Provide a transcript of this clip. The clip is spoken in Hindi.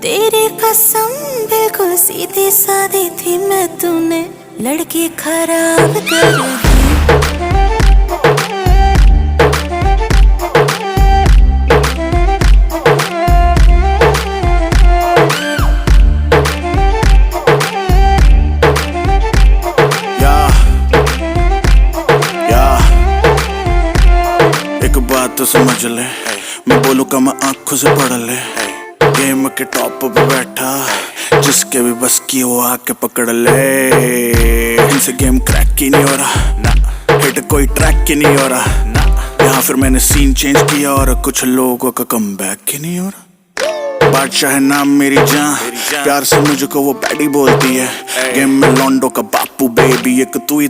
तेरी कसम बिल्कुल सीधी सादी थी मैं, तूने लड़की खराब कर दी। एक बात तो समझ ले, मैं बोलूँ का मैं आंखों से पढ़ ले। गेम के टॉप पे बैठा, जिसके भी बस की वो आके पकड़ ले। इनसे गेम क्रैक ही नहीं हो रहा ना, हिट कोई ट्रैक ही नहीं हो रहा ना। यहाँ फिर मैंने सीन चेंज किया और कुछ लोगों का कमबैक ही नहीं हो रहा। बादशाह है नाम मेरी जान, प्यार से मुझको वो पैडी बोलती है। गेम में लॉन्डो का बापू बेबी, एक तू ही